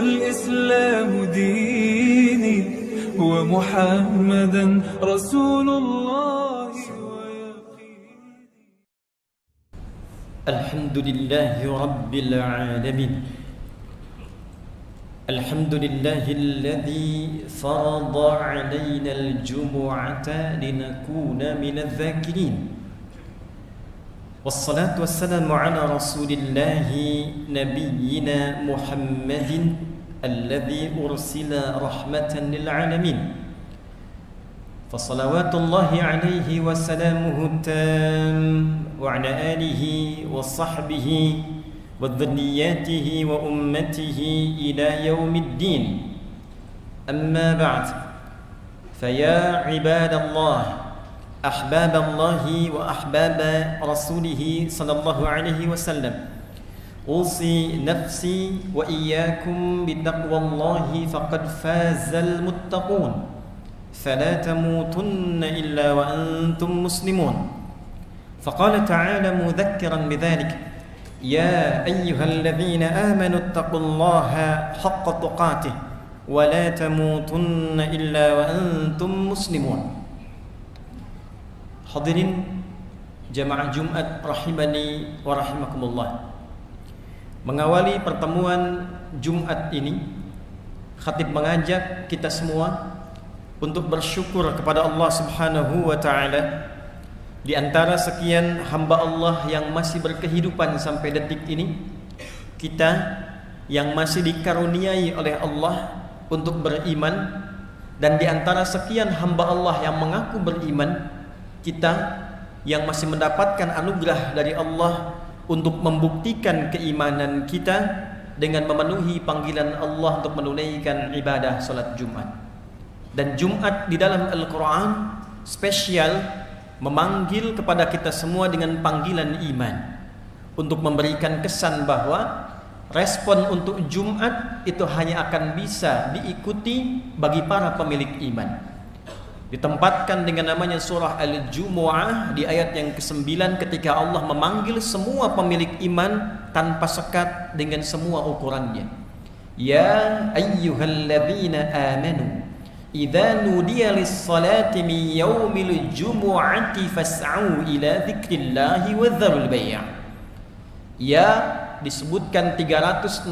والإسلام ديني ومحمدا رسول الله الحمد لله رب العالمين الحمد لله الذي فرض علينا الجمعة لنكون من الذاكرين والصلاة والسلام على رسول الله نبينا محمد الذي أرسل رحمة للعالمين فصلوات الله عليه وسلامه التام وعلى آله وصحبه وذرياته وأمته إلى يوم الدين أما بعد فيا عباد الله أحباب الله وأحباب رسوله صلى الله عليه وسلم أوصي نفسي وإياكم بتقوى الله فقد فاز المتقون فلا تموتن إلا وأنتم مسلمون فقال تعالى مذكرا بذلك يا أيها الذين آمنوا اتقوا الله حق تقاته ولا تموتن إلا وأنتم مسلمون. Hadirin jamaah Jumat rahimani wa rahimakumullah. Mengawali pertemuan Jumat ini, khatib mengajak kita semua untuk bersyukur kepada Allah Subhanahu wa taala. Di antara sekian hamba Allah yang masih berkehidupan sampai detik ini, kita yang masih dikaruniai oleh Allah untuk beriman, dan di antara sekian hamba Allah yang mengaku beriman, kita yang masih mendapatkan anugerah dari Allah untuk membuktikan keimanan kita dengan memenuhi panggilan Allah untuk menunaikan ibadah salat Jumat. Dan Jumat di dalam Al-Quran spesial memanggil kepada kita semua dengan panggilan iman, untuk memberikan kesan bahwa respon untuk Jumat itu hanya akan bisa diikuti bagi para pemilik iman. Ditempatkan dengan namanya surah Al-Jumu'ah di ayat yang ke-9 ketika Allah memanggil semua pemilik iman tanpa sekat dengan semua ukurannya. Ya ayyuhalladzina amanu idza nudiya lis-salati min yaumil jumu'ati fas'au ila dzikrillahi wa dzarul bai'. Ya disebutkan 361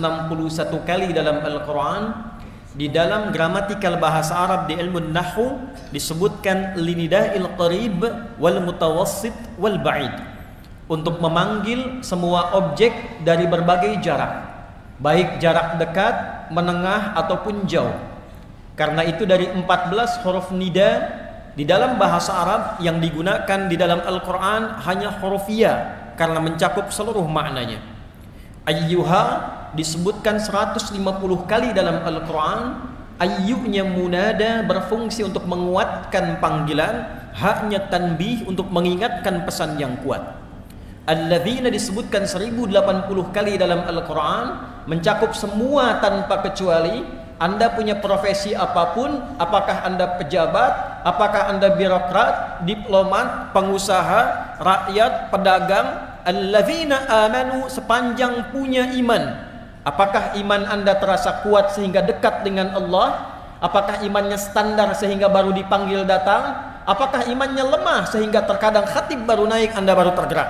kali dalam Al-Quran. Di dalam gramatikal bahasa Arab di ilmu nahwu disebutkan linida'il qarib wal mutawassit wal ba'id, untuk memanggil semua objek dari berbagai jarak, baik jarak dekat, menengah ataupun jauh. Karena itu dari 14 huruf nida di dalam bahasa Arab yang digunakan di dalam Al-Quran hanya huruf ya, karena mencakup seluruh maknanya. Ayyuha disebutkan 150 kali dalam Al-Quran. Ayyunya munada berfungsi untuk menguatkan panggilan, haknya tanbih untuk mengingatkan pesan yang kuat. Alladzina disebutkan 1080 kali dalam Al-Quran, mencakup semua tanpa kecuali. Anda punya profesi apapun, apakah Anda pejabat, apakah Anda birokrat, diplomat, pengusaha, rakyat, pedagang, alladzina amanu, sepanjang punya iman. Apakah iman Anda terasa kuat sehingga dekat dengan Allah? Apakah imannya standar sehingga baru dipanggil datang? Apakah imannya lemah sehingga terkadang khatib baru naik Anda baru tergerak?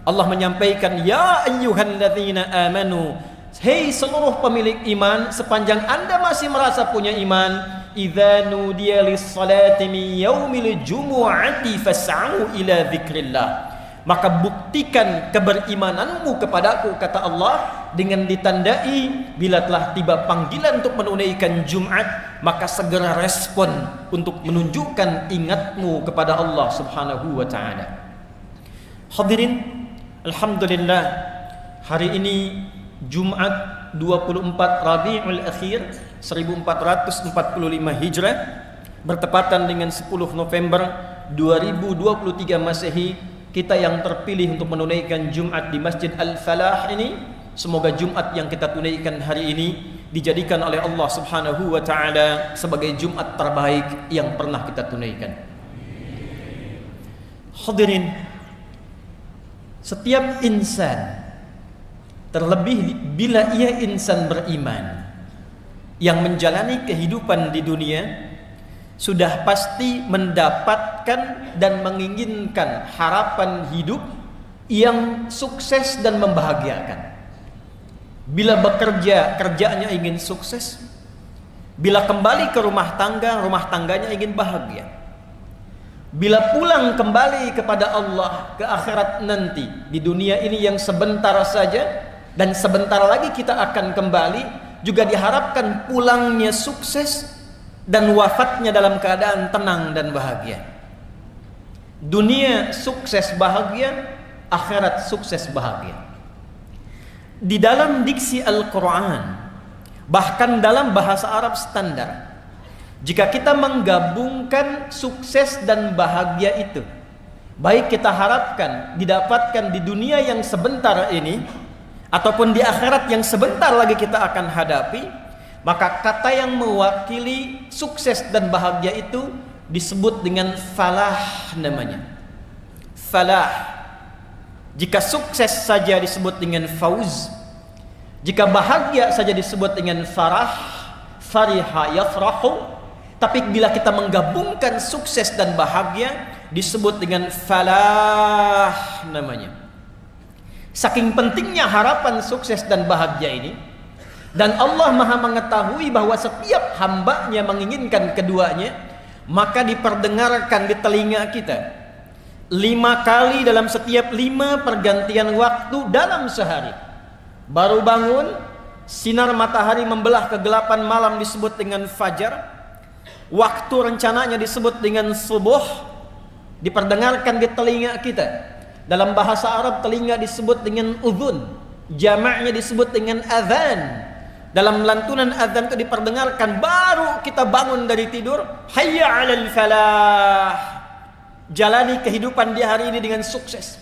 Allah menyampaikan, ya ayyuhalladzina amanu, hei seluruh pemilik iman, sepanjang Anda masih merasa punya iman, idza nudiya lis-salati min yaumil jumu'ati fas'au ila dzikrillah, maka buktikan keberimananmu kepadaku, kata Allah, dengan ditandai bila telah tiba panggilan untuk menunaikan Jumat, maka segera respon untuk menunjukkan ingatmu kepada Allah Subhanahu wa taala. Hadirin, alhamdulillah, hari ini Jumat 24 Rabiul Akhir 1445 Hijrah, bertepatan dengan 10 November 2023 Masehi. Kita yang terpilih untuk menunaikan Jumat di Masjid Al-Falah ini, semoga Jumat yang kita tunaikan hari ini dijadikan oleh Allah Subhanahu wa taala sebagai Jumat terbaik yang pernah kita tunaikan. Hadirin, setiap insan, terlebih bila ia insan beriman, yang menjalani kehidupan di dunia sudah pasti mendapatkan dan menginginkan harapan hidup yang sukses dan membahagiakan. Bila bekerja, kerjanya ingin sukses. Bila kembali ke rumah tangganya ingin bahagia. Bila pulang kembali kepada Allah ke akhirat nanti, di dunia ini yang sebentar saja dan sebentar lagi kita akan kembali, juga diharapkan pulangnya sukses dan wafatnya dalam keadaan tenang dan bahagia. Dunia sukses bahagia, akhirat sukses bahagia. Di dalam diksi Al-Quran, bahkan dalam bahasa Arab standar, jika kita menggabungkan sukses dan bahagia itu, baik kita harapkan didapatkan di dunia yang sebentar ini ataupun di akhirat yang sebentar lagi kita akan hadapi, maka kata yang mewakili sukses dan bahagia itu disebut dengan falah namanya. Falah. Jika sukses saja disebut dengan fauz, jika bahagia saja disebut dengan farah, fariha yafrahu. Tapi bila kita menggabungkan sukses dan bahagia disebut dengan falah namanya. Saking pentingnya harapan sukses dan bahagia ini, dan Allah Maha mengetahui bahwa setiap hambanya menginginkan keduanya, maka diperdengarkan di telinga kita 5 kali dalam setiap 5 pergantian waktu dalam sehari. Baru bangun, sinar matahari membelah kegelapan malam disebut dengan fajar. Waktu rencananya disebut dengan subuh, diperdengarkan di telinga kita. Dalam bahasa Arab telinga disebut dengan udhun, jamaknya disebut dengan adhan. Dalam lantunan adhan itu diperdengarkan baru kita bangun dari tidur, hayya 'alal falah. Jalani kehidupan di hari ini dengan sukses.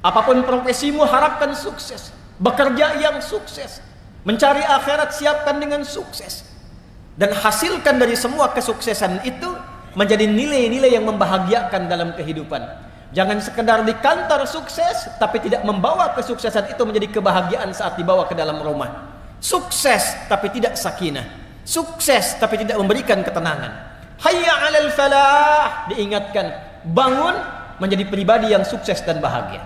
Apapun profesimu harapkan sukses. Bekerja yang sukses. Mencari akhirat siapkan dengan sukses. Dan hasilkan dari semua kesuksesan itu menjadi nilai-nilai yang membahagiakan dalam kehidupan. Jangan sekedar di kantor sukses tapi tidak membawa kesuksesan itu menjadi kebahagiaan saat dibawa ke dalam rumah. Sukses tapi tidak sakinah. Sukses tapi tidak memberikan ketenangan. Hayya 'alal falah, diingatkan. Bangun menjadi pribadi yang sukses dan bahagia.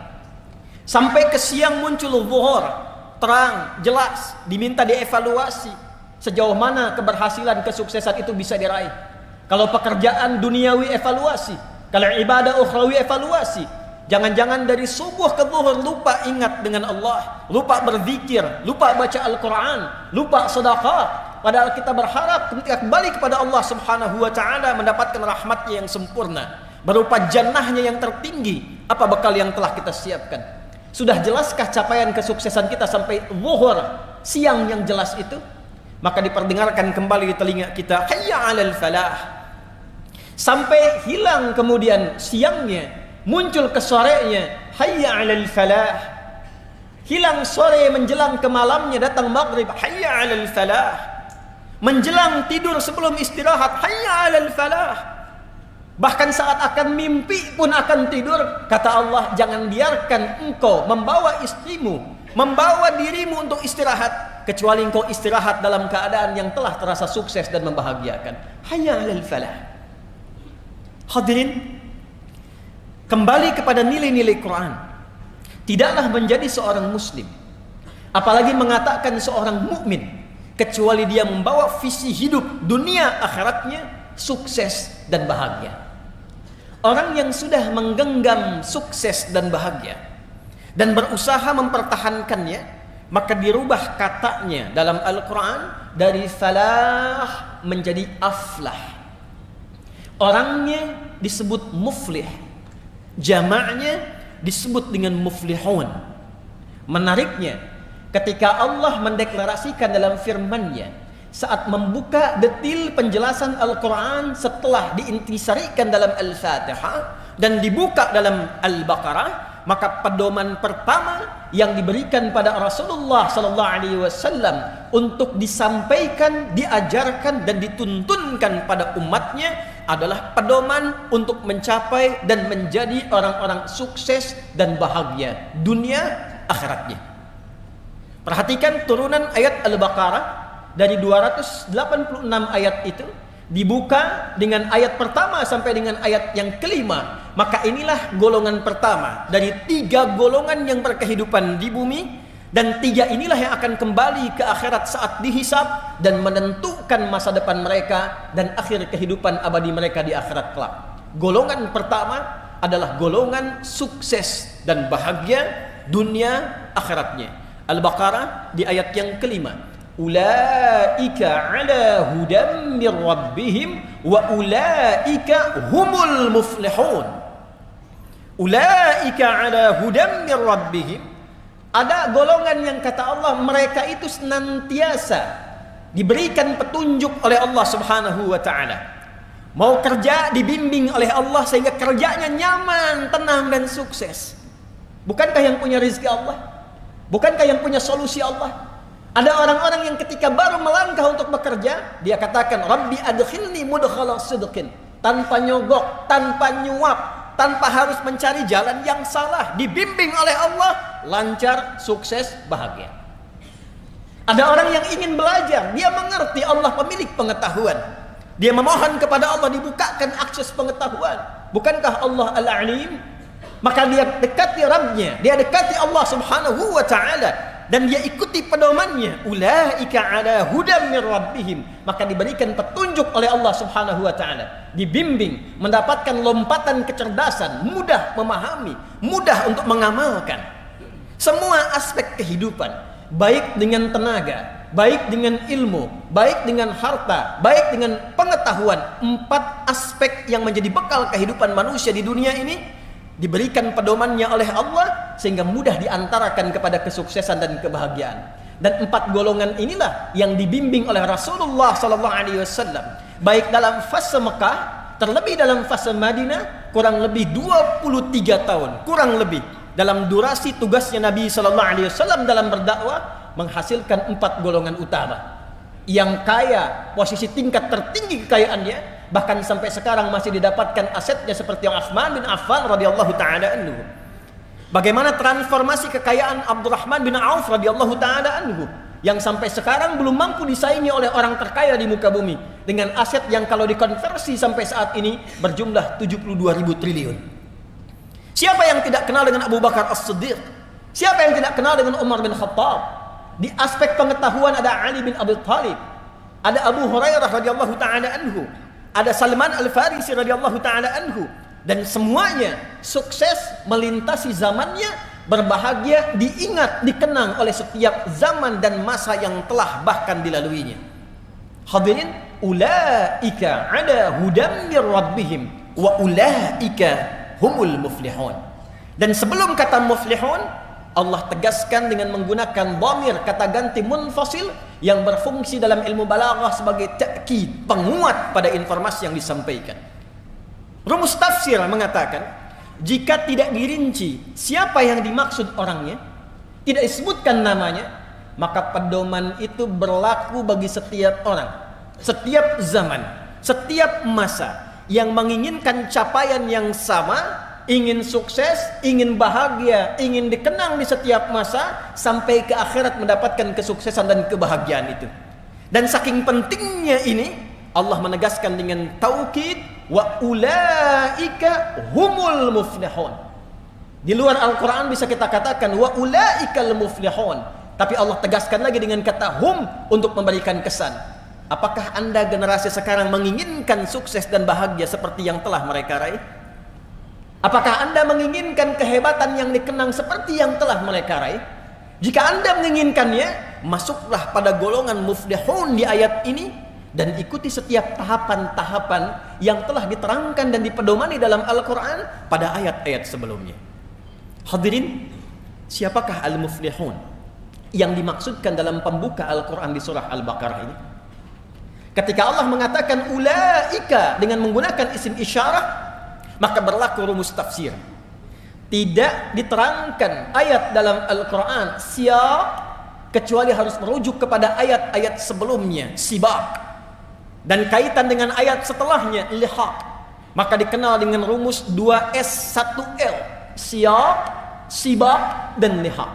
Sampai ke siang muncul zuhur, terang, jelas, diminta dievaluasi sejauh mana keberhasilan kesuksesan itu bisa diraih. Kalau pekerjaan duniawi evaluasi, kalau ibadah ukhrawi evaluasi. Jangan-jangan dari subuh ke zuhur lupa ingat dengan Allah, lupa berzikir, lupa baca Al-Quran, lupa sedekah. Padahal kita berharap ketika kembali kepada Allah Subhanahu wa ta'ala mendapatkan rahmatnya yang sempurna berupa jannahnya yang tertinggi. Apa bekal yang telah kita siapkan? Sudah jelaskah capaian kesuksesan kita sampai zuhur, siang yang jelas itu? Maka diperdengarkan kembali di telinga kita, hayya 'alal falah. Sampai hilang kemudian siangnya, muncul ke sorenya, hayya 'alal falah. Hilang sore menjelang ke malamnya, datang maghrib, hayya 'alal falah. Menjelang tidur sebelum istirahat, hayya 'alal falah. Bahkan saat akan mimpi pun akan tidur, kata Allah, jangan biarkan engkau membawa istrimu, membawa dirimu untuk istirahat, kecuali engkau istirahat dalam keadaan yang telah terasa sukses dan membahagiakan. Hayya 'alal falah. Hadirin, kembali kepada nilai-nilai Quran. Tidaklah menjadi seorang muslim, apalagi mengatakan seorang mukmin, kecuali dia membawa visi hidup dunia akhiratnya sukses dan bahagia. Orang yang sudah menggenggam sukses dan bahagia dan berusaha mempertahankannya, maka dirubah katanya dalam Al-Quran dari falah menjadi aflah. Orangnya disebut muflih, jamaknya disebut dengan muflihun. Menariknya, ketika Allah mendeklarasikan dalam firman-Nya saat membuka detil penjelasan Al-Quran setelah diintisarikan dalam Al-Fatihah dan dibuka dalam Al-Baqarah, maka pedoman pertama yang diberikan pada Rasulullah SAW untuk disampaikan, diajarkan dan dituntunkan pada umatnya adalah pedoman untuk mencapai dan menjadi orang-orang sukses dan bahagia dunia akhiratnya. Perhatikan turunan ayat Al-Baqarah dari 286 ayat itu dibuka dengan ayat pertama sampai dengan ayat yang kelima, maka inilah golongan pertama dari 3 golongan yang berkehidupan di bumi, dan 3 inilah yang akan kembali ke akhirat saat dihisab dan menentukan masa depan mereka dan akhir kehidupan abadi mereka di akhirat kelak. Golongan pertama adalah golongan sukses dan bahagia dunia akhiratnya. Al-Baqarah di ayat yang kelima. Ulaika ala hudam mir rabbihim wa ulaika humul muflihun. Ulaika ala hudam mir rabbihim. Ada golongan yang kata Allah mereka itu senantiasa diberikan petunjuk oleh Allah Subhanahu wa taala. Mau kerja dibimbing oleh Allah sehingga kerjanya nyaman, tenang dan sukses. Bukankah yang punya rezeki Allah? Bukankah yang punya solusi Allah? Ada orang-orang yang ketika baru melangkah untuk bekerja, dia katakan, Rabbi adkhilni mudkhala sidqin. Tanpa nyogok, tanpa nyuap, tanpa harus mencari jalan yang salah. Dibimbing oleh Allah, lancar, sukses, bahagia. Ada orang yang ingin belajar, dia mengerti Allah pemilik pengetahuan. Dia memohon kepada Allah dibukakan akses pengetahuan. Bukankah Allah Al-Alim? Maka dia dekati Rabbnya, dia dekati Allah Subhanahu wa ta'ala, dan dia ikuti pedomannya. Ulaika ala hudam mir rabbihim. Maka diberikan petunjuk oleh Allah Subhanahu wa taala, dibimbing, mendapatkan lompatan kecerdasan, mudah memahami, mudah untuk mengamalkan semua aspek kehidupan, baik dengan tenaga, baik dengan ilmu, baik dengan harta, baik dengan pengetahuan. 4 aspek yang menjadi bekal kehidupan manusia di dunia ini diberikan pedomannya oleh Allah sehingga mudah diantarakan kepada kesuksesan dan kebahagiaan. Dan 4 golongan inilah yang dibimbing oleh Rasulullah sallallahu alaihi wasallam, baik dalam fase Mekah, terlebih dalam fase Madinah, kurang lebih 23 tahun, kurang lebih dalam durasi tugasnya Nabi sallallahu alaihi wasallam dalam berdakwah, menghasilkan 4 golongan utama. Yang kaya, posisi tingkat tertinggi kekayaannya, bahkan sampai sekarang masih didapatkan asetnya seperti yang Utsman bin Affan radhiyallahu taala anhu. Bagaimana transformasi kekayaan Abdurrahman bin Auf radhiyallahu taala anhu yang sampai sekarang belum mampu disaingi oleh orang terkaya di muka bumi dengan aset yang kalau dikonversi sampai saat ini berjumlah 72.000 triliun. Siapa yang tidak kenal dengan Abu Bakar As-Siddiq? Siapa yang tidak kenal dengan Umar bin Khattab? Di aspek pengetahuan ada Ali bin Abi Thalib, ada Abu Hurairah radhiyallahu taala anhu, ada Salman Al-Farisi radhiyallahu taala anhu, dan semuanya sukses melintasi zamannya, berbahagia, diingat, dikenang oleh setiap zaman dan masa yang telah bahkan dilaluinya. Hadirin, ulaika ala hudam mir rabbihim wa ulaika humul muflihun. Dan sebelum kata muflihun, Allah tegaskan dengan menggunakan dhamir, kata ganti munfasil yang berfungsi dalam ilmu balaghah sebagai ta'kid, penguat pada informasi yang disampaikan. Rumus tafsir mengatakan, jika tidak dirinci siapa yang dimaksud orangnya, tidak disebutkan namanya, maka pedoman itu berlaku bagi setiap orang, setiap zaman, setiap masa yang menginginkan capaian yang sama, ingin sukses, ingin bahagia, ingin dikenang di setiap masa sampai ke akhirat mendapatkan kesuksesan dan kebahagiaan itu. Dan saking pentingnya ini, Allah menegaskan dengan taukid, wa ulaika humul muflihun. Di luar Al-Quran bisa kita katakan wa ulaikal muflihun, tapi Allah tegaskan lagi dengan kata hum untuk memberikan kesan. Apakah Anda generasi sekarang menginginkan sukses dan bahagia seperti yang telah mereka raih? Apakah Anda menginginkan kehebatan yang dikenang seperti yang telah mereka raih? Jika Anda menginginkannya, masuklah pada golongan muflihun di ayat ini dan ikuti setiap tahapan-tahapan yang telah diterangkan dan dipedomani dalam Al-Quran pada ayat-ayat sebelumnya. Hadirin, siapakah al-muflihun yang dimaksudkan dalam pembuka Al-Quran di surah Al-Baqarah ini? Ketika Allah mengatakan ulaika dengan menggunakan isim isyarah, maka berlaku rumus tafsir. Tidak diterangkan ayat dalam Al-Quran siyaq kecuali harus merujuk kepada ayat-ayat sebelumnya, sibaq, dan kaitan dengan ayat setelahnya, lihaq. Maka dikenal dengan rumus 2S 1L, siyaq, sibaq, dan lihaq.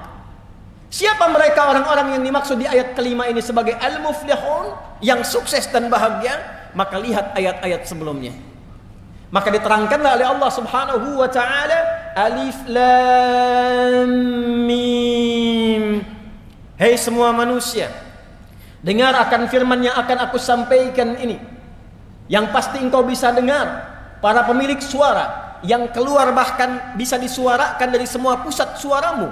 Siapa mereka orang-orang yang dimaksud di ayat kelima ini sebagai al-muflihun, yang sukses dan bahagia? Maka lihat ayat-ayat sebelumnya. Maka diterangkanlah oleh Allah Subhanahu wa taala, Alif Lam Mim. Hei semua manusia, dengar akan firman yang akan aku sampaikan ini. Yang pasti engkau bisa dengar, para pemilik suara yang keluar bahkan bisa disuarakan dari semua pusat suaramu.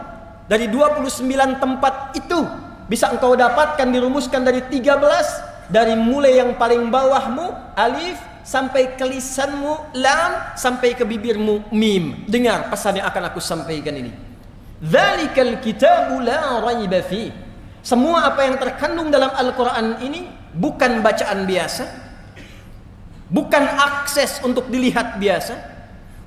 Dari 29 tempat itu bisa engkau dapatkan, dirumuskan dari 13, dari mulai yang paling bawahmu alif sampai ke lisanmu lam, sampai ke bibirmu mim. Dengar pesan yang akan aku sampaikan ini. Dzalikal kitabu la raiba fi. Semua apa yang terkandung dalam Al-Qur'an ini bukan bacaan biasa, bukan akses untuk dilihat biasa,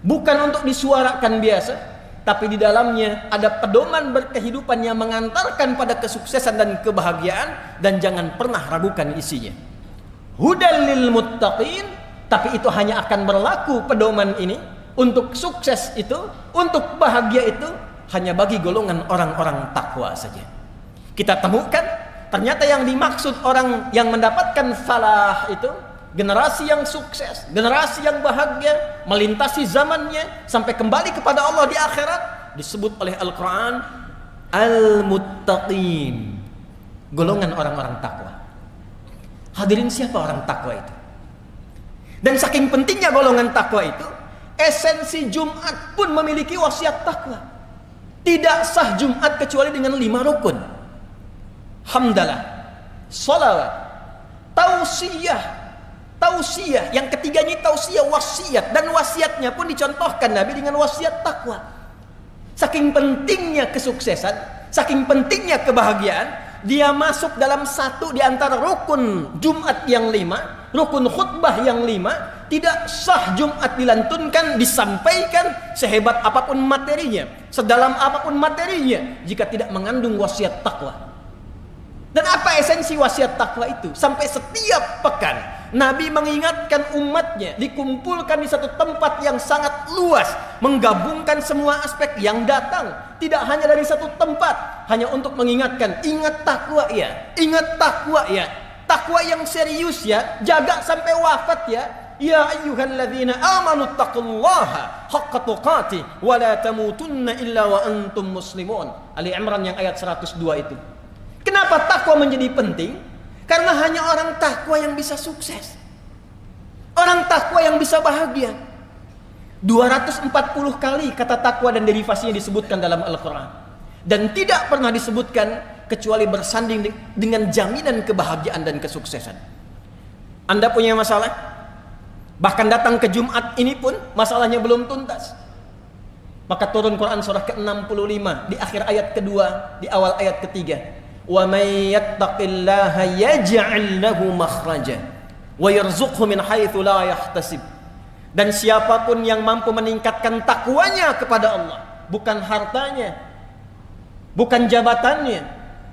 bukan untuk disuarakan biasa, tapi di dalamnya ada pedoman berkehidupan yang mengantarkan pada kesuksesan dan kebahagiaan, dan jangan pernah ragukan isinya. Hudal lil muttaqin, tapi itu hanya akan berlaku pedoman ini untuk sukses itu, untuk bahagia itu hanya bagi golongan orang-orang takwa saja. Kita temukan ternyata yang dimaksud orang yang mendapatkan falah itu generasi yang sukses, generasi yang bahagia, melintasi zamannya sampai kembali kepada Allah di akhirat, disebut oleh Al-Quran Al-Muttaqin, golongan orang-orang takwa. Hadirin, siapa orang takwa itu? Dan saking pentingnya golongan takwa itu, esensi Jumat pun memiliki wasiat takwa. Tidak sah Jumat kecuali dengan 5 rukun: hamdalah, salawat, tausiyah. Tausiah, yang ketiganya tausiah wasiat, dan wasiatnya pun dicontohkan Nabi dengan wasiat takwa. Saking pentingnya kesuksesan, saking pentingnya kebahagiaan, dia masuk dalam satu di antara rukun Jumat yang 5, rukun khutbah yang 5. Tidak sah Jumat dilantunkan, disampaikan sehebat apapun materinya, sedalam apapun materinya, jika tidak mengandung wasiat takwa. Dan apa esensi wasiat takwa itu? Sampai setiap pekan Nabi mengingatkan umatnya, dikumpulkan di satu tempat yang sangat luas, menggabungkan semua aspek yang datang, tidak hanya dari satu tempat, hanya untuk mengingatkan, ingat takwa ya, ingat takwa ya, takwa yang serius ya, jaga sampai wafat ya. Ya ayyuhalladzina amanu taqullaha haqqa tuqatih wa la tamutunna illa wa antum muslimun. Ali Imran yang ayat 102 itu. Kenapa takwa menjadi penting? Karena hanya orang takwa yang bisa sukses, orang takwa yang bisa bahagia. 240 kali kata takwa dan derivasinya disebutkan dalam Al-Quran, dan tidak pernah disebutkan kecuali bersanding dengan jaminan kebahagiaan dan kesuksesan. Anda punya masalah, bahkan datang ke Jumat ini pun masalahnya belum tuntas, maka turun Quran surah ke-65 di akhir ayat kedua, di awal ayat ketiga. Wa may yattaqillaha yaj'al lahu makhraja wa yarzuqhu min haitsu la yahtasib. Dan siapapun yang mampu meningkatkan takwanya kepada Allah, bukan hartanya, bukan jabatannya,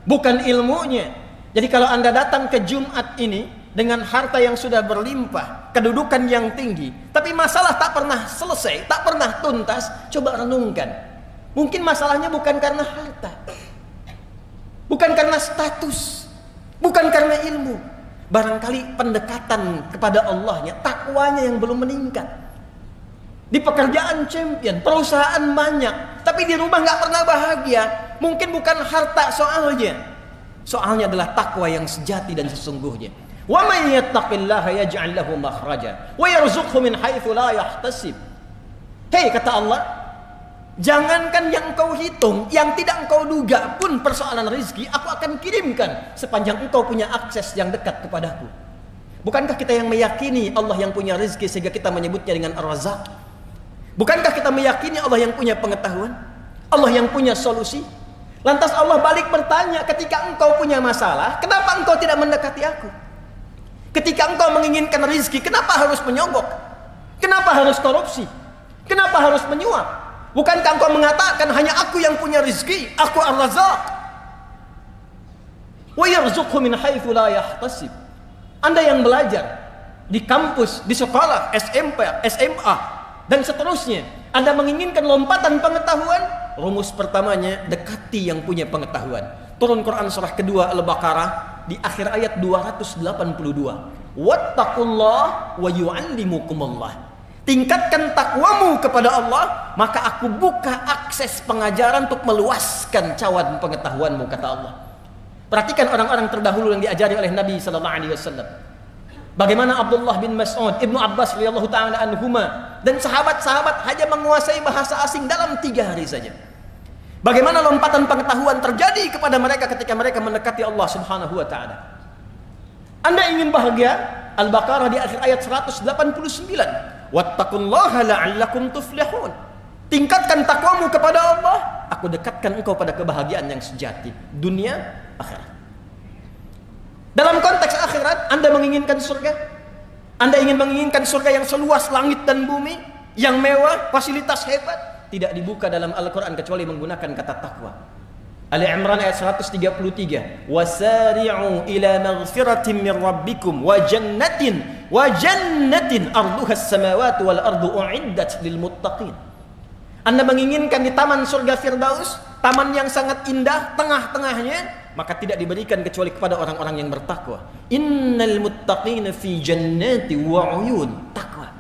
bukan ilmunya. Jadi kalau Anda datang ke Jumat ini dengan harta yang sudah berlimpah, kedudukan yang tinggi, tapi masalah tak pernah selesai, tak pernah tuntas, coba renungkan. Mungkin masalahnya bukan karena harta, bukan karena status, bukan karena ilmu. Barangkali pendekatan kepada Allahnya, takwanya yang belum meningkat. Di pekerjaan champion, perusahaan banyak, tapi di rumah nggak pernah bahagia. Mungkin bukan harta soalnya. Soalnya adalah takwa yang sejati dan sesungguhnya. Wa may yattaqillaha yaj'al lahu makhraja wa yarzuqhu min haitsu la yahtasib. Hei, kata Allah, jangankan yang engkau hitung, yang tidak engkau duga pun persoalan rezeki, aku akan kirimkan sepanjang engkau punya akses yang dekat kepadaku. Bukankah kita yang meyakini Allah yang punya rezeki sehingga kita menyebutnya dengan Ar-Razzaq? Bukankah kita meyakini Allah yang punya pengetahuan, Allah yang punya solusi? Lantas Allah balik bertanya, ketika engkau punya masalah, kenapa engkau tidak mendekati aku? Ketika engkau menginginkan rezeki, kenapa harus menyogok? Kenapa harus korupsi? Kenapa harus menyuap? Bukankah engkau mengatakan hanya aku yang punya rezeki, aku Ar-Razzaq? Wa yarzuqhu min haitsu la yahtasib. Anda yang belajar di kampus, di sekolah, SMP, SMA dan seterusnya, Anda menginginkan lompatan pengetahuan, rumus pertamanya dekati yang punya pengetahuan. Turun Quran surah kedua Al-Baqarah di akhir ayat 282. Wattaqullah wa yu'allimukumullah. Tingkatkan takwamu kepada Allah, maka aku buka akses pengajaran untuk meluaskan cawan pengetahuanmu, kata Allah. Perhatikan orang-orang terdahulu yang diajari oleh Nabi sallallahu alaihi wasallam. Bagaimana Abdullah bin Mas'ud, Ibnu Abbas radhiyallahu taala anhuma dan sahabat-sahabat hanya menguasai bahasa asing dalam 3 hari saja. Bagaimana lompatan pengetahuan terjadi kepada mereka ketika mereka mendekati Allah Subhanahu wa taala. Anda ingin bahagia? Al-Baqarah di akhir ayat 189. Wattaqullaha la'allakum tuflihun. Tingkatkan takwamu kepada Allah, aku dekatkan engkau pada kebahagiaan yang sejati, dunia, akhirat. Dalam konteks akhirat, Anda menginginkan surga? Anda ingin menginginkan surga yang seluas langit dan bumi, yang mewah, fasilitas hebat? Tidak dibuka dalam Al-Quran kecuali menggunakan kata takwa. Ali Imran ayat 133. Wasari'u ila maghfiratin min rabbikum wa jannatin arduha as-samawati wal ardu u'iddat lil muttaqin. Anda menginginkan di taman surga Firdaus, taman yang sangat indah, tengah-tengahnya, maka tidak diberikan kecuali kepada orang-orang yang bertakwa. Innal muttaqina fi jannati wa uyun. Takwa.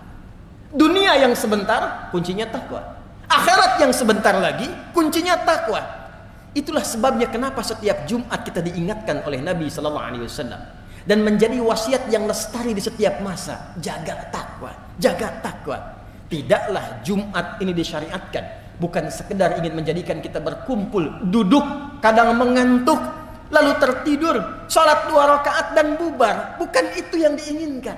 Dunia yang sebentar, kuncinya takwa. Akhirat yang sebentar lagi, kuncinya takwa. Itulah sebabnya kenapa setiap Jumat kita diingatkan oleh Nabi sallallahu alaihi wasallam dan menjadi wasiat yang lestari di setiap masa. Jaga takwa, jaga takwa. Tidaklah Jumat ini disyariatkan bukan sekedar ingin menjadikan kita berkumpul, duduk, kadang mengantuk, lalu tertidur, salat 2 rakaat dan bubar. Bukan itu yang diinginkan.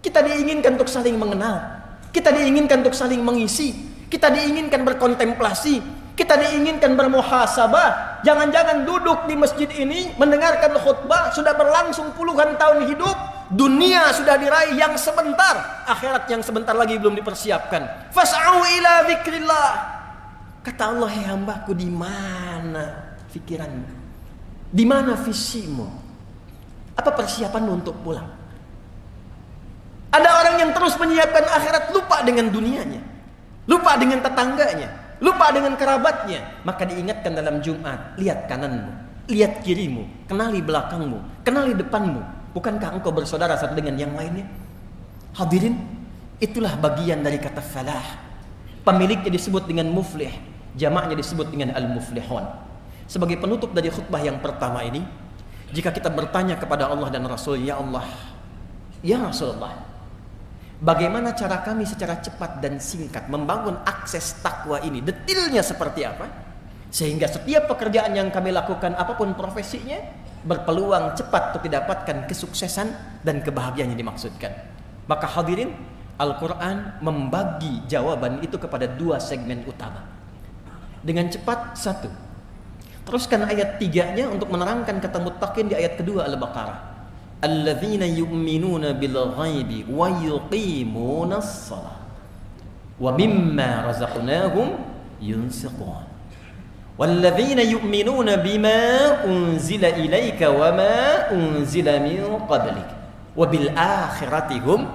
Kita diinginkan untuk saling mengenal. Kita diinginkan untuk saling mengisi. Kita diinginkan berkontemplasi. Kita diinginkan bermuhasabah. Jangan-jangan duduk di masjid ini mendengarkan khutbah sudah berlangsung puluhan tahun hidup, dunia sudah diraih yang sebentar, akhirat yang sebentar lagi belum dipersiapkan. Fas'au ila dzikrillah. Kata Allah, "Hai hambaku, di mana pikiranmu? Di mana visimu? Apa persiapanmu untuk pulang?" Ada orang yang terus menyiapkan akhirat, lupa dengan dunianya, lupa dengan tetangganya, lupa dengan kerabatnya. Maka diingatkan dalam Jumat, lihat kananmu, lihat kirimu, kenali belakangmu, kenali depanmu. Bukankah engkau bersaudara satu dengan yang lainnya? Hadirin, itulah bagian dari kata falah. Pemiliknya disebut dengan muflih, jamaknya disebut dengan al-muflihun. Sebagai penutup dari khutbah yang pertama ini, jika kita bertanya kepada Allah dan Rasul, ya Allah, ya Rasulullah, bagaimana cara kami secara cepat dan singkat membangun akses takwa ini? Detilnya seperti apa? Sehingga setiap pekerjaan yang kami lakukan, apapun profesinya, berpeluang cepat untuk didapatkan kesuksesan dan kebahagiaan yang dimaksudkan. Maka hadirin, Al-Quran membagi jawaban itu kepada 2 segmen utama. Dengan cepat, 1. Teruskan ayat 3-nya untuk menerangkan kata muttaqin di ayat kedua Al-Baqarah. Alladzina yu'minuna bil ghaibi wa yuqimunas shalah wa mimma razaqnahum yunfiqun. Walladzina yu'minuna bima unzila ilaika wa ma unzila min qablik wa bil akhirati hum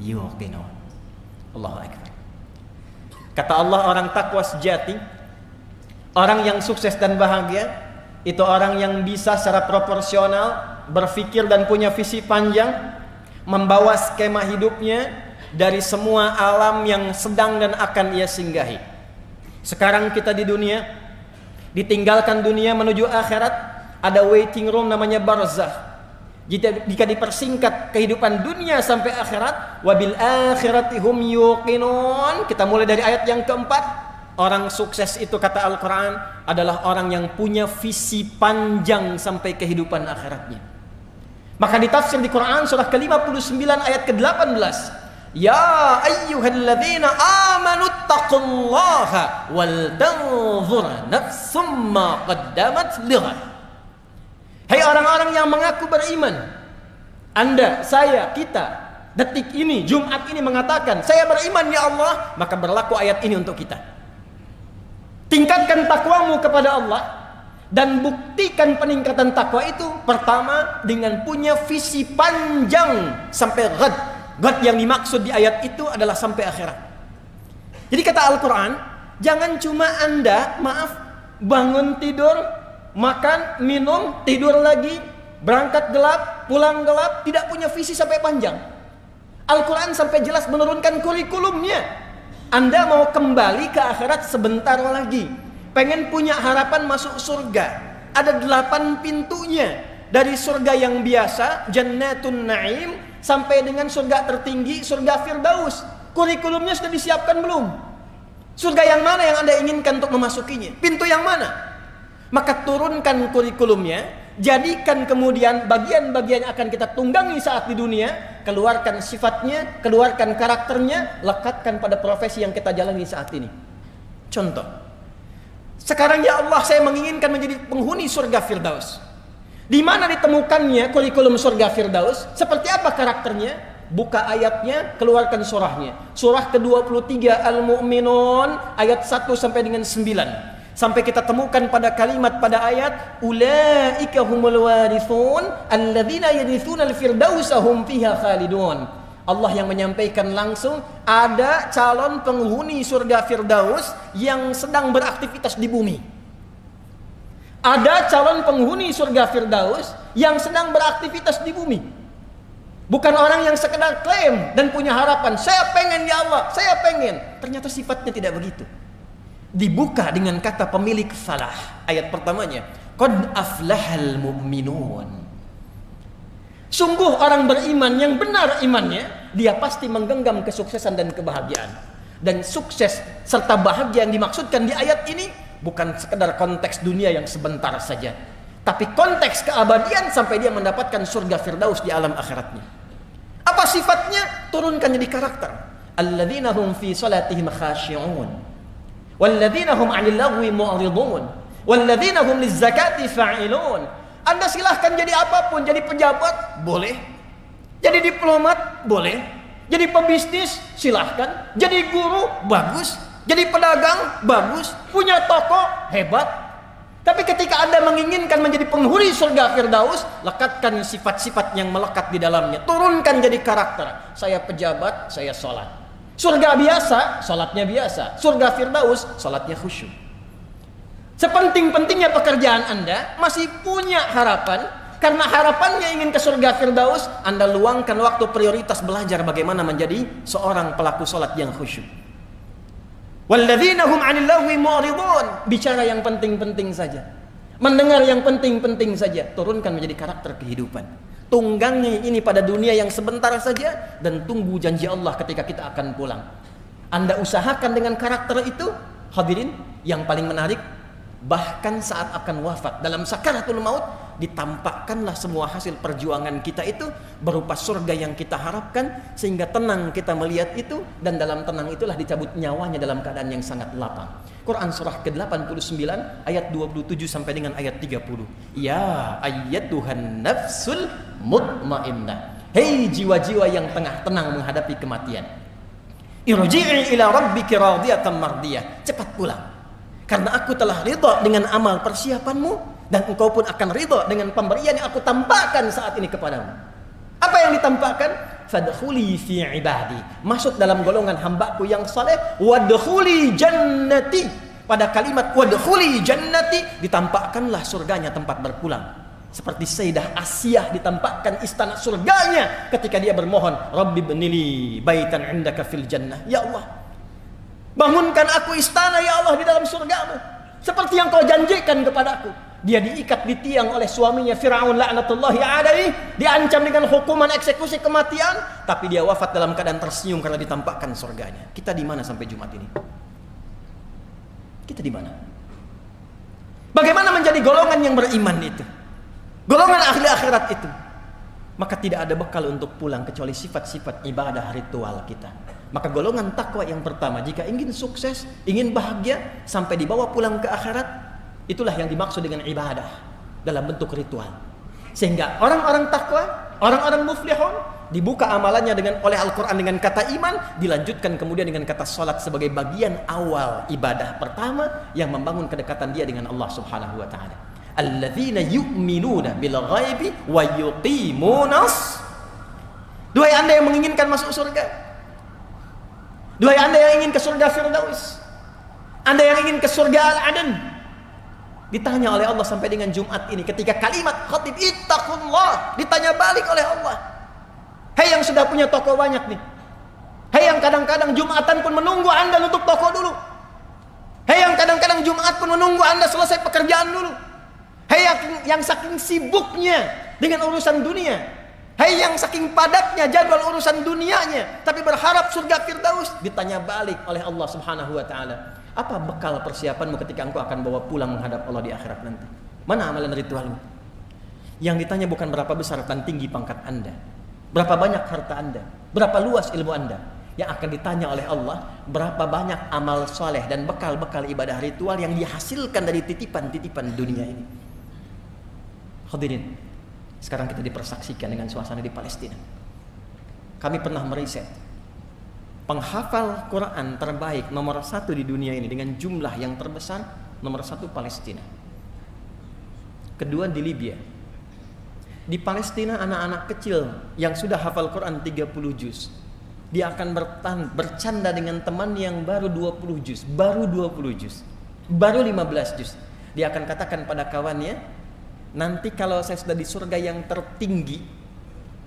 yuqinun. Allahu akbar. Kata Allah, orang takwa sejati, orang yang sukses dan bahagia, itu orang yang bisa secara proporsional berpikir dan punya visi panjang, membawa skema hidupnya dari semua alam yang sedang dan akan ia singgahi. Sekarang kita di dunia, ditinggalkan dunia menuju akhirat, ada waiting room namanya barzakh. Jika dipersingkat kehidupan dunia sampai akhirat, wabil akhirati hum yuqinun. Kita mulai dari ayat yang keempat. Orang sukses itu, kata Al-Quran, adalah orang yang punya visi panjang sampai kehidupan akhiratnya. Maka ditafsir di Quran surah ke-59 ayat ke-18, ya ayyuhalladzina amanu taqullaha wal tanzur nafsum ma qaddamat lighad. Hai orang-orang yang mengaku beriman, Anda, saya, kita, detik ini, Jumat ini mengatakan saya beriman ya Allah, maka berlaku ayat ini untuk kita. Tingkatkan takwamu kepada Allah dan buktikan peningkatan takwa itu pertama dengan punya visi panjang sampai ghad. Ghad yang dimaksud di ayat itu adalah sampai akhirat. Jadi kata Al-Quran, Jangan cuma Anda, maaf, bangun tidur, makan, minum, tidur lagi, berangkat gelap, pulang gelap, tidak punya visi sampai panjang. Al-Quran sampai jelas menurunkan kurikulumnya. Anda mau kembali ke akhirat sebentar lagi, pengen punya harapan masuk surga, ada 8 pintunya. Dari surga yang biasa, Jannatun Naim, sampai dengan surga tertinggi, surga Firdaus. Kurikulumnya sudah disiapkan belum? Surga yang mana yang Anda inginkan untuk memasukinya? Pintu yang mana? Maka turunkan kurikulumnya, jadikan kemudian bagian-bagian yang akan kita tunggangi saat di dunia, keluarkan sifatnya, keluarkan karakternya, lekatkan pada profesi yang kita jalani saat ini. Contoh, sekarang ya Allah, saya menginginkan menjadi penghuni surga Firdaus. Di mana ditemukannya kurikulum surga Firdaus? Seperti apa karakternya? Buka ayatnya, keluarkan surahnya. Surah ke-23 Al-Mu'minun ayat 1 sampai dengan 9. Sampai kita temukan pada kalimat pada ayat, ulaika humul warithun alladzina yarithuna al-firdausa hum fiha khalidun. Allah yang menyampaikan langsung, ada calon penghuni surga Firdaus yang sedang beraktivitas di bumi. Ada calon penghuni surga Firdaus yang sedang beraktivitas di bumi. Bukan orang yang sekedar klaim dan punya harapan, saya pengen ya Allah, saya pengen. Ternyata sifatnya tidak begitu. Dibuka dengan kata pemilik falah. Ayat pertamanya, qad aflahal mu'minun. Sungguh orang beriman yang benar imannya, dia pasti menggenggam kesuksesan dan kebahagiaan. Dan sukses serta bahagia yang dimaksudkan di ayat ini bukan sekedar konteks dunia yang sebentar saja, tapi konteks keabadian sampai dia mendapatkan surga Firdaus di alam akhiratnya. Apa sifatnya? Turunkan jadi karakter. Alladzina hum fi salatihim khashi'un, walladzina hum 'anil lagwi mu'ridun, walladzina hum lizzakati fa'ilun. Anda silahkan jadi apapun, jadi pejabat boleh, jadi diplomat boleh, jadi pebisnis silahkan, jadi guru bagus, jadi pedagang bagus, punya toko hebat. Tapi ketika Anda menginginkan menjadi penghuni surga Firdaus, lekatkan sifat-sifat yang melekat di dalamnya. Turunkan jadi karakter. Saya pejabat, saya sholat. Surga biasa, sholatnya biasa. Surga Firdaus, sholatnya khusyuk. Sepenting-pentingnya pekerjaan Anda, masih punya harapan. Karena harapannya ingin ke surga Firdaus, Anda luangkan waktu prioritas belajar bagaimana menjadi seorang pelaku sholat yang khusyuk. Walladzina hum 'anil lagwi mu'ridun. Bicara yang penting-penting saja, mendengar yang penting-penting saja. Turunkan menjadi karakter kehidupan. Tunggangi ini pada dunia yang sebentar saja, dan tunggu janji Allah ketika kita akan pulang. Anda usahakan dengan karakter itu, hadirin, yang paling menarik, bahkan saat akan wafat, dalam sakaratul maut, ditampakkanlah semua hasil perjuangan kita itu berupa surga yang kita harapkan, sehingga tenang kita melihat itu, dan dalam tenang itulah dicabut nyawanya dalam keadaan yang sangat lapang. Quran surah ke-89 ayat 27 sampai dengan ayat 30. Ya ayyatuhan nafsul mutmainnah. Hei jiwa-jiwa yang tengah tenang menghadapi kematian. Irji'i ila rabbiki radiyatan mardiyah. Cepat pulang, karena aku telah ridha dengan amal persiapanmu, dan engkau pun akan ridha dengan pemberian yang aku tampakkan saat ini kepadamu. Apa yang ditampakkan? Fadkhuli fi ibadi. Masuk dalam golongan hambaku yang saleh. Wadkhuli jannati. Pada kalimat wadkhuli jannati ditampakkanlah surganya tempat berpulang. Seperti Sayyidah Asiyah ditampakkan istana surganya ketika dia bermohon, Rabbi bnili baitan indaka fil jannah. Ya Allah, bangunkan aku istana ya Allah di dalam surgamu, seperti yang kau janjikan kepadaku. Dia diikat di tiang oleh suaminya Fir'aun laknatullahi alaihi, diancam dengan hukuman eksekusi kematian, tapi dia wafat dalam keadaan tersenyum karena ditampakkan surganya. Kita di mana sampai Jumat ini? Kita di mana? Bagaimana menjadi golongan yang beriman itu? Golongan ahli akhirat itu? Maka tidak ada bekal untuk pulang kecuali sifat-sifat ibadah ritual kita. Maka golongan takwa yang pertama, jika ingin sukses, ingin bahagia, sampai dibawa pulang ke akhirat, itulah yang dimaksud dengan ibadah dalam bentuk ritual. Sehingga orang-orang takwa, orang-orang muflihun, dibuka amalannya oleh Al-Quran dengan kata iman, dilanjutkan kemudian dengan kata salat sebagai bagian awal ibadah pertama yang membangun kedekatan dia dengan Allah Subhanahu wa taala. Alladzina yu'minuna bil ghaibi wa yuqimunas. Duhai Anda yang menginginkan masuk surga, duhai Anda yang ingin ke surga Firdaus, Anda yang ingin ke surga Al-Adan, ditanya oleh Allah sampai dengan Jumat ini ketika kalimat khatib ittaqullah ditanya balik oleh Allah. Hei yang sudah punya toko banyak nih. Hei yang kadang-kadang Jumatan pun menunggu Anda nutup toko dulu. Hei yang kadang-kadang Jumat pun menunggu Anda selesai pekerjaan dulu. Hei yang saking sibuknya dengan urusan dunia. Hei yang saking padatnya jadwal urusan dunianya tapi berharap surga Firdaus, ditanya balik oleh Allah Subhanahu wa taala. Apa bekal persiapanmu ketika engkau akan bawa pulang menghadap Allah di akhirat nanti? Mana amalan ritualmu? Yang ditanya bukan berapa besar dan tinggi pangkat Anda, berapa banyak harta Anda, berapa luas ilmu Anda. Yang akan ditanya oleh Allah, berapa banyak amal soleh dan bekal-bekal ibadah ritual yang dihasilkan dari titipan-titipan dunia ini. Hadirin, sekarang kita dipersaksikan dengan suasana di Palestina. Kami pernah meriset penghafal Quran terbaik nomor 1 di dunia ini dengan jumlah yang terbesar, nomor 1 Palestina, kedua di Libya. Di Palestina anak-anak kecil yang sudah hafal Quran 30 juz, dia akan bercanda dengan teman yang baru 20 juz, baru 20 juz, baru 15 juz. Dia akan katakan pada kawannya, nanti kalau saya sudah di surga yang tertinggi,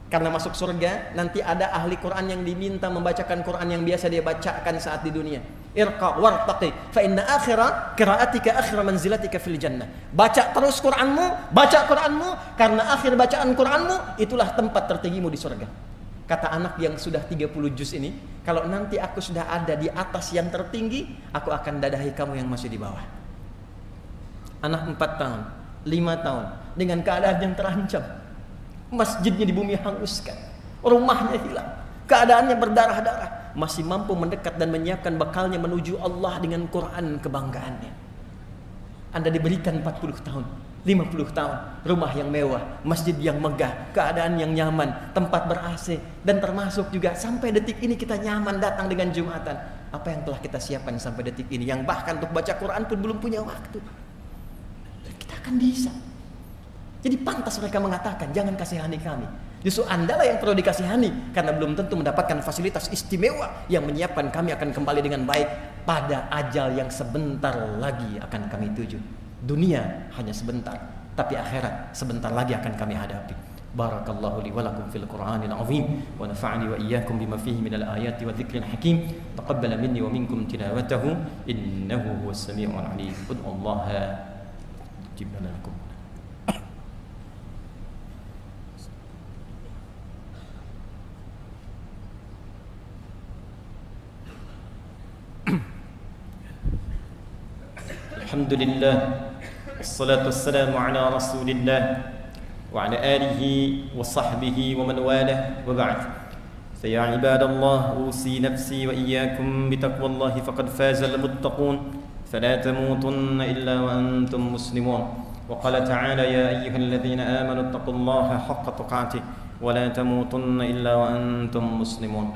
karena masuk surga nanti ada ahli Quran yang diminta membacakan Quran yang biasa dia bacakan saat di dunia. Irqa wartaqi fa inna akhira qiraatika akhira manzilatika fil jannah. Baca terus Quranmu, baca Quranmu, karena akhir bacaan Quranmu itulah tempat tertinggimu di surga. Kata anak yang sudah 30 juz ini, kalau nanti aku sudah ada di atas yang tertinggi, aku akan dadahi kamu yang masih di bawah. Anak 4 tahun, 5 tahun, dengan keadaan yang terancam. Masjidnya di bumi hanguskan, rumahnya hilang, keadaannya berdarah-darah, masih mampu mendekat dan menyiapkan bekalnya menuju Allah dengan Quran kebanggaannya. Anda diberikan 40 tahun, 50 tahun, rumah yang mewah, masjid yang megah, keadaan yang nyaman, tempat ber-AC, dan termasuk juga sampai detik ini kita nyaman datang dengan Jumatan. Apa yang telah kita siapkan sampai detik ini, yang bahkan untuk baca Quran pun belum punya waktu. Dan kita akan bisa. Jadi pantas mereka mengatakan, jangan kasihani kami. Justru Anda lah yang perlu dikasihani, karena belum tentu mendapatkan fasilitas istimewa yang menyiapkan kami akan kembali dengan baik pada ajal yang sebentar lagi akan kami tuju. Dunia hanya sebentar, tapi akhirat sebentar lagi akan kami hadapi. Barakallahu li wa lakum fil Qur'anil azim wa nafa'ani wa iyyakum bima fihi minal ayati wa dzikril hakim. Taqabbala minni wa minkum tilawatahu innahu huwas samiul alim. Ud'ullaha jibna lakum. Alhamdulillah, wassalatu wassalamu ala rasulillah wa ala alihi wa sahbihi wa man walah wa ba'd. Faya ibadallah, usi nafsi wa iyyakum bitaqwallahi faqad fazal muttaqun fala tamutunna illa wa antum muslimun. Wa qala ta'ala ya ayyuhalladzina amanu taqullaha haqqa tuqatih wa la tamutunna illa wa antum muslimun.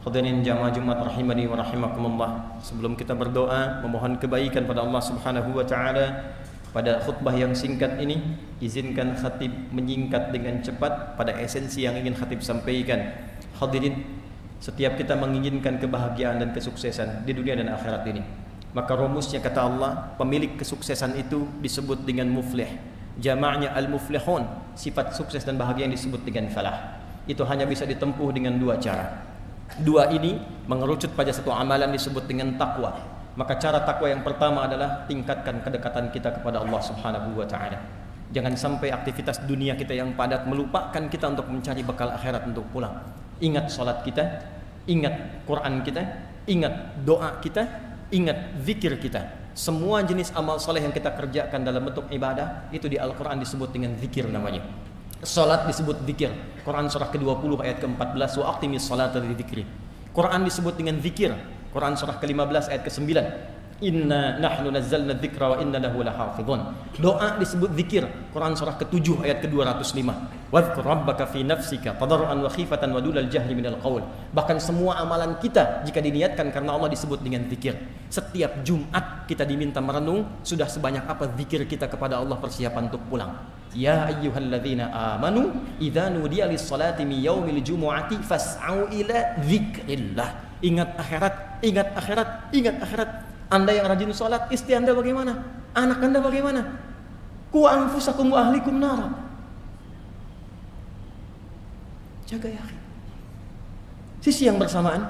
Hadirin jamaah Jumat rahimani wa rahimakumullah. Sebelum kita berdoa memohon kebaikan pada Allah Subhanahu wa taala, pada khutbah yang singkat ini izinkan khatib menyingkat dengan cepat pada esensi yang ingin khatib sampaikan. Hadirin, setiap kita menginginkan kebahagiaan dan kesuksesan di dunia dan akhirat ini, maka rumusnya kata Allah, pemilik kesuksesan itu disebut dengan muflih. Jamaknya al-muflihun, sifat sukses dan bahagia yang disebut dengan falah. Itu hanya bisa ditempuh dengan 2 cara. 2 ini mengerucut pada satu amalan disebut dengan takwa. Maka cara takwa yang pertama adalah tingkatkan kedekatan kita kepada Allah Subhanahu wa taala. Jangan sampai aktivitas dunia kita yang padat melupakan kita untuk mencari bekal akhirat untuk pulang. Ingat salat kita, ingat Quran kita, ingat doa kita, ingat zikir kita. Semua jenis amal soleh yang kita kerjakan dalam bentuk ibadah itu di Al-Quran disebut dengan zikir namanya. Salat disebut zikir. Quran surah ke-20 ayat ke-14, wa aqimis salata lidzikri. Quran disebut dengan zikir. Quran surah ke-15 ayat ke-9, inna nahnu nazzalna dzikra wa inna lahu lahafizun. Doa disebut zikir. Quran surah ke-7 ayat ke-205, wadhkur rabbaka fi nafsika tadarruan wa khifatan wa dunal jahri minal qaul. Bahkan semua amalan kita jika diniatkan karena Allah disebut dengan zikir. Setiap Jumat kita diminta merenung sudah sebanyak apa zikir kita kepada Allah persiapan untuk pulang. Ya ayyuhalladzina amanu idza nudiya lis-salati min yaumil jumu'ati fas'au ila dzikrillah. Ingat akhirat, ingat akhirat, ingat akhirat. Anda yang rajin sholat, istri Anda bagaimana? Anak Anda bagaimana? Ku anfusakum wa ahlikum nara. Jaga ya. Sisi yang bersamaan,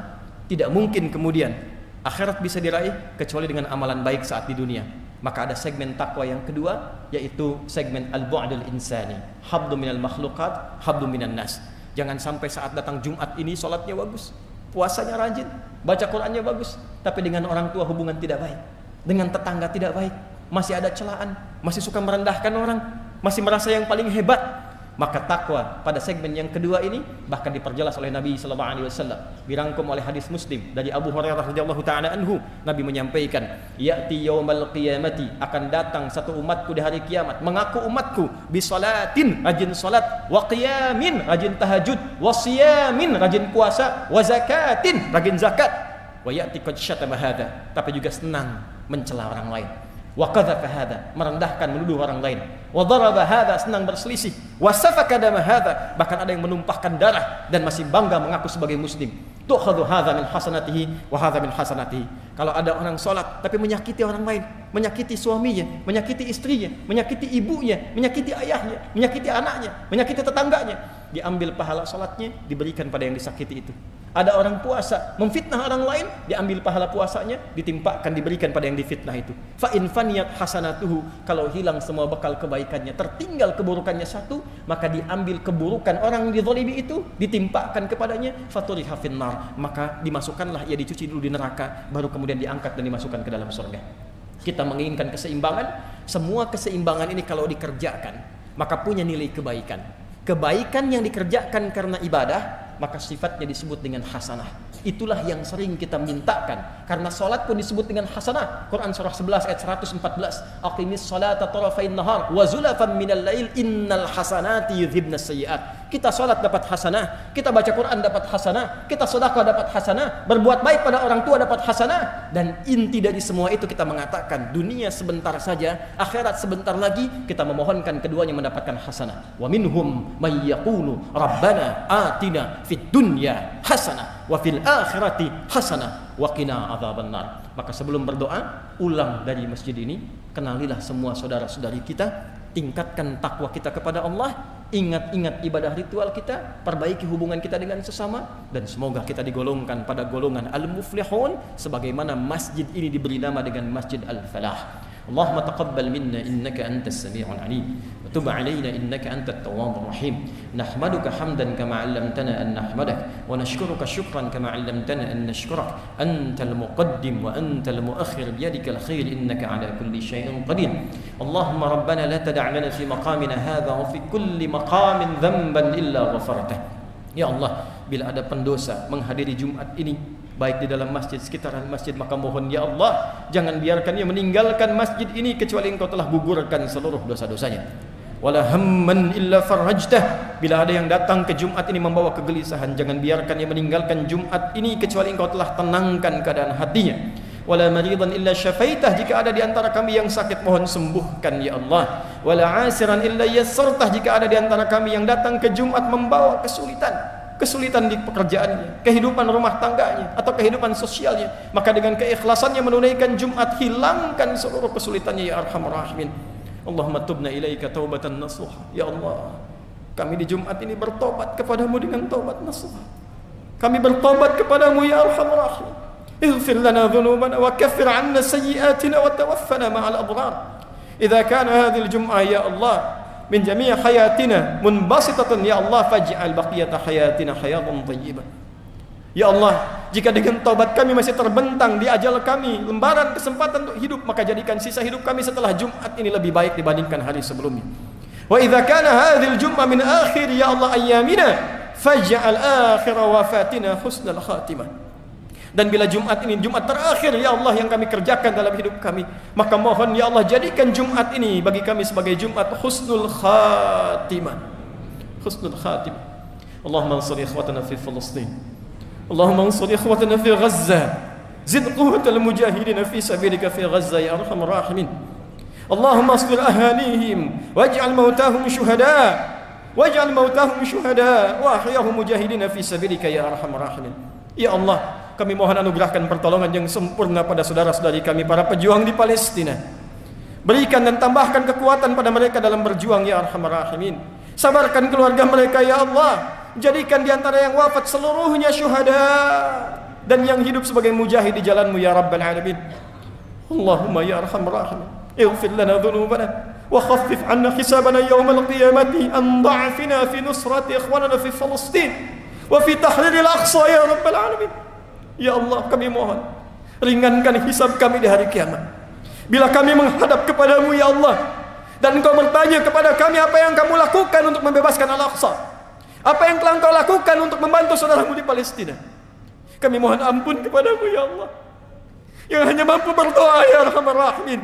tidak mungkin kemudian akhirat bisa diraih kecuali dengan amalan baik saat di dunia. Maka ada segmen takwa yang kedua, yaitu segmen al-bu'dul insani. Habdu minal makhluqat, habdu minan nas. Jangan sampai saat datang Jumat ini sholatnya bagus, puasanya rajin, baca Qurannya bagus, tapi dengan orang tua hubungan tidak baik, dengan tetangga tidak baik, masih ada celaan, masih suka merendahkan orang, masih merasa yang paling hebat. Maka takwa pada segmen yang kedua ini bahkan diperjelas oleh Nabi sallallahu alaihi wasallam, dirangkum oleh hadis Muslim dari Abu Hurairah radhiyallahu taala anhu. Nabi menyampaikan, "Ya'ti yaumal qiyamati, akan datang satu umatku di hari kiamat, mengaku umatku bi salatin, rajin salat, wa qiyamin, rajin tahajud, wa siyamin, rajin puasa, wa zakatin, rajin zakat, wa ya'ti qad syatama hadza, tapi juga senang mencela orang lain. Wa qadhafa hadza, merendahkan, menuduh orang lain. Wa daraba hadza, senang berselisih. Wa safaka dama hadza, bahkan ada yang menumpahkan darah dan masih bangga mengaku sebagai muslim. Tu'khadhu hadza min hasanatihi wa hadza min hasanatihi. Kalau ada orang salat tapi menyakiti orang lain, menyakiti suaminya, menyakiti istrinya, menyakiti ibunya, menyakiti ayahnya, menyakiti anaknya, menyakiti tetangganya, diambil pahala salatnya, diberikan pada yang disakiti itu. Ada orang puasa memfitnah orang lain, diambil pahala puasanya, ditimpakan, diberikan pada yang difitnah itu. Fa in faniyat hasanatuhu, kalau hilang semua bekal kebaikannya, tertinggal keburukannya satu, maka diambil keburukan orang yang dizalimi itu, ditimpakan kepadanya, faturiha finnar, maka dimasukkanlah ia, dicuci dulu di neraka, baru kemudian diangkat dan dimasukkan ke dalam surga. Kita menginginkan keseimbangan. Semua keseimbangan ini kalau dikerjakan, maka punya nilai kebaikan. Kebaikan yang dikerjakan karena ibadah, maka sifatnya disebut dengan hasanah. Itulah yang sering kita mintakan. Karena salat pun disebut dengan hasanah. Quran surah 11 ayat 114. Aqimis salata tarafain nahar wa zulafan minal lail innal hasanati yudhibnas sayyi'at. Kita salat dapat hasanah, kita baca Quran dapat hasanah, kita sedekah dapat hasanah, berbuat baik pada orang tua dapat hasanah. Dan inti dari semua itu kita mengatakan dunia sebentar saja, akhirat sebentar lagi, kita memohonkan keduanya mendapatkan hasanah. Wa minhum may yaqulu rabbana atina fid dunya hasanah wa fil akhirati hasanah wa qina adzabannar. Maka sebelum berdoa, ulang dari masjid ini, kenalilah semua saudara-saudari kita, tingkatkan takwa kita kepada Allah, ingat-ingat ibadah ritual kita, perbaiki hubungan kita dengan sesama, dan semoga kita digolongkan pada golongan al-muflihun sebagaimana masjid ini diberi nama dengan Masjid Al-Falah. Allahumma taqabbal minna innaka antas sami'ul alim wa tub 'alaina innaka antat tawwabur rahim. Nahmaduka hamdan kama 'allamtana an nahmadak wa nashkuruka syukran kama 'allamtana an nashkurak. Antal muqaddim wa antal muakhir biyadikal khair innaka 'ala kulli syai'in qadir. Allahumma rabbana la tada' lana fi maqamina hadha wa fi kulli maqamin dhanban illa ghafartah. Ya Allah, bila ada pendosa menghadiri Jumat ini baik di dalam masjid, sekitaran masjid, maka mohon ya Allah, jangan biarkan ia meninggalkan masjid ini kecuali Engkau telah gugurkan seluruh dosa-dosanya. Wala hamman illa farajtah, bila ada yang datang ke Jumat ini membawa kegelisahan, jangan biarkan ia meninggalkan Jumat ini kecuali Engkau telah tenangkan keadaan hatinya. Wala maridan illa syafaitah, jika ada di antara kami yang sakit mohon sembuhkan ya Allah. Wala asiran illa yassartah, jika ada di antara kami yang datang ke Jumat membawa kesulitan di pekerjaannya, kehidupan rumah tangganya, atau kehidupan sosialnya, maka dengan keikhlasannya menunaikan Jumat, hilangkan seluruh kesulitannya ya Arhamar Rahimin. Allahumma tubna ilaika taubatan nasuha. Ya Allah, kami di Jumat ini bertobat kepadamu dengan taubat nasuha. Kami bertobat kepadamu ya Arhamar Rahimin. Ighfir lana dhunubana wa kaffir 'anna sayyi'atina wa tawaffana ma'al abrar. Idza kana hadhihi al-jum'ah ya Allah min jami' hayatina munbasitatan ya Allah, faj'al baqiyata hayatina hayatan thayyibah. Ya Allah, jika dengan taubat kami masih terbentang di ajal kami lembaran kesempatan untuk hidup, maka jadikan sisa hidup kami setelah Jumat ini lebih baik dibandingkan hari sebelumnya. Wa idza kana hadhil jum'ah min akhir ya Allah ayyamina, faj'al akhir wafatina husnal khatimah. Dan bila Jumat ini Jumat terakhir ya Allah yang kami kerjakan dalam hidup kami, maka mohon ya Allah jadikan Jumat ini bagi kami sebagai Jumat husnul khatimah. Husnul khatimah. Allahumma ansur ikhwatana fi Palestin. Allahumma ansur ikhwatana fi Gaza. Zid quwwatal mujahidin fi sabilika fi Gaza ya arhamar rahimin. Allahumma asbir ahalihim waj'al mautahum syuhada. Waj'al mautahum syuhada wa ahyahum mujahidin fi sabilika ya arhamar rahimin. Ya Allah, kami mohon anugerahkan pertolongan yang sempurna pada saudara-saudari kami para pejuang di Palestina. Berikan dan tambahkan kekuatan pada mereka dalam berjuang ya Arhamar Rahimin. Sabarkan keluarga mereka ya Allah. Jadikan di antara yang wafat seluruhnya syuhada dan yang hidup sebagai mujahid di jalan-Mu ya Rabbal Alamin. Allahumma ya Arhamar Rahimin, ighfir lana dhunubana وخفف عنا حسابنا يوم القيامة عن ضعفنا في نصرة إخواننا في فلسطين وفي تحرير الأقصى يا رب العالمين. Ya Allah, kami mohon ringankan hisab kami di hari kiamat. Bila kami menghadap kepadamu ya Allah, dan Engkau bertanya kepada kami apa yang kamu lakukan untuk membebaskan Al-Aqsa, apa yang telah Engkau lakukan untuk membantu saudaramu di Palestina, kami mohon ampun kepadamu ya Allah, yang hanya mampu berdoa ya Arhamar Rahimin,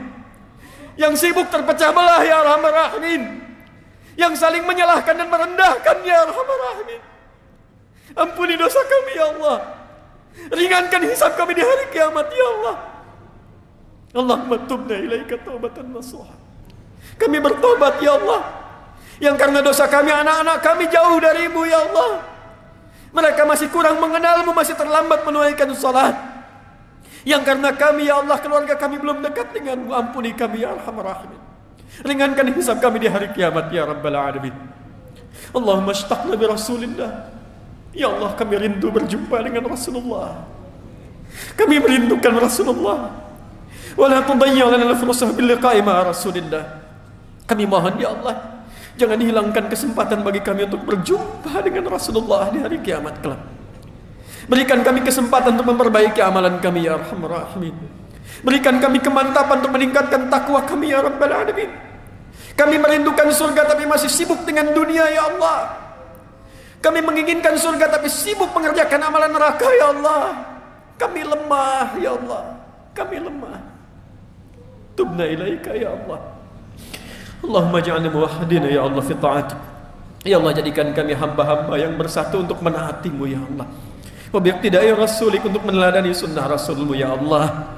yang sibuk terpecah belah ya Arhamar Rahimin, yang saling menyalahkan dan merendahkan ya Arhamar Rahimin. Ampuni dosa kami ya Allah, ringankan hisab kami di hari kiamat ya Allah. Allahumma tubna ilaika taubatan nasuha. Kami bertobat ya Allah, yang karena dosa kami anak-anak kami jauh darimu ya Allah. Mereka masih kurang mengenalmu, masih terlambat menunaikan salat. Yang karena kami ya Allah, keluarga kami belum dekat denganmu, ampuni kami ya Arhamar Rahimin. Ringankan hisab kami di hari kiamat ya Rabbal Alamin. Allahumma ashtaqna bi Rasulillah. Ya Allah, kami rindu berjumpa dengan Rasulullah. Kami merindukan Rasulullah. Wa la tudayyi' lana al-fursah bil liqa'i ma'a Rasulillah. Kami mohon ya Allah, jangan hilangkan kesempatan bagi kami untuk berjumpa dengan Rasulullah di hari kiamat kelak. Berikan kami kesempatan untuk memperbaiki amalan kami ya Arhamar Rahimin. Berikan kami kemantapan untuk meningkatkan takwa kami ya Rabbal Alamin. Kami merindukan surga tapi masih sibuk dengan dunia ya Allah. Kami menginginkan surga tapi sibuk mengerjakan amalan neraka ya Allah. Kami lemah ya Allah, kami lemah. Tubna ilaika ya Allah. Allahumma ja'alna muwahhidina ya Allah fi ta'atik. Ya Allah, jadikan kami hamba-hamba yang bersatu untuk menaati-Mu ya Allah. Wabiqtidai rasulik, untuk meneladani sunnah Rasulmu ya Allah.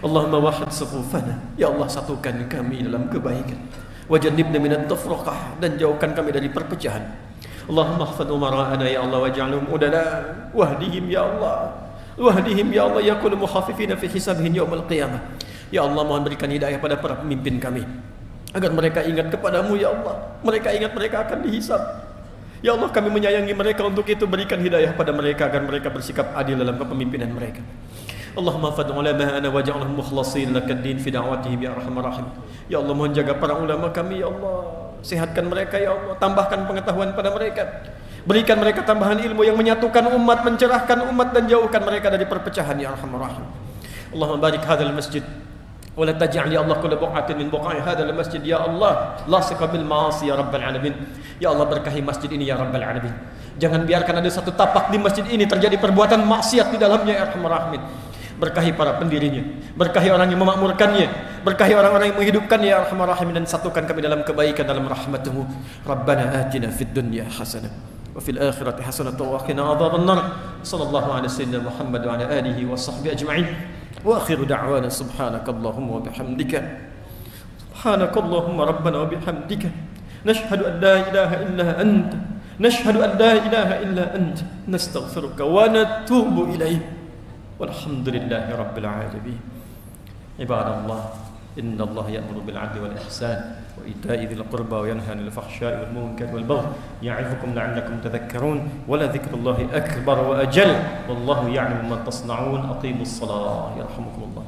Allahumma wahid sufufana, ya Allah, satukan kami dalam kebaikan. Wajannibna minat tafraqah, dan jauhkan kami dari perpecahan. Allahumma ahfad umara'ana ya Allah, waj'alhum udala, wahdihim ya Allah, wahdihim ya Allah, yakunu mukhafifina fi hisabihim yawmal qiyamah. Ya Allah, mohon berikan hidayah pada para pemimpin kami, agar mereka ingat kepadamu ya Allah. Mereka ingat mereka akan dihisab. Ya Allah, kami menyayangi mereka, untuk itu berikan hidayah pada mereka agar mereka bersikap adil dalam kepemimpinan mereka. Allahumma fad ulama'ana waj'alhum mukhlasin lakad-din fi da'watihim ya Arhamar Rahim. Ya Allah, mohon jaga para ulama kami ya Allah. Sehatkan mereka ya Allah, tambahkan pengetahuan pada mereka. Berikan mereka tambahan ilmu yang menyatukan umat, mencerahkan umat, dan jauhkan mereka dari perpecahan ya Arhamar Rahim. Allahumma barik hadzal masjid ولا تجعل يا الله كل بقعة من بقاع هذا المسجد يا الله لاصقة بالمعاصي يا رب العالمين. Ya Allah, berkahi masjid ini ya Rabbal Alamin. Jangan biarkan ada satu tapak di masjid ini terjadi perbuatan maksiat di dalamnya ya Arhamar Rahimin. Berkahi para pendirinya, berkahi orang yang memakmurkannya, berkahi orang-orang yang menghidupkannya ya Arhamar Rahimin, dan satukan kami dalam kebaikan, dalam rahmat-Mu. Rabbana atina fid dunya hasanah wa fil akhirati hasanah wa qina adzaban nar. Sallallahu alaihi wasallam Muhammad wa ala alihi wa sahbihi ajma'in. وآخر دعوانا سبحانك اللهم وبحمدك سبحانك اللهم ربنا وبحمدك نشهد أن لا إله إلا أنت نشهد أن لا إله إلا أنت نستغفرك ونتوب إليك والحمد لله رب العالمين. عباد الله، إن الله يأمر بالعدل والإحسان وإيتاء ذي القربى وينهى عن الفحشاء والمنكر والبغي يعظكم لعلكم تذكرون ولذكر الله أكبر وأجل والله يعلم ما تصنعون. أقيموا الصلاة يرحمكم الله.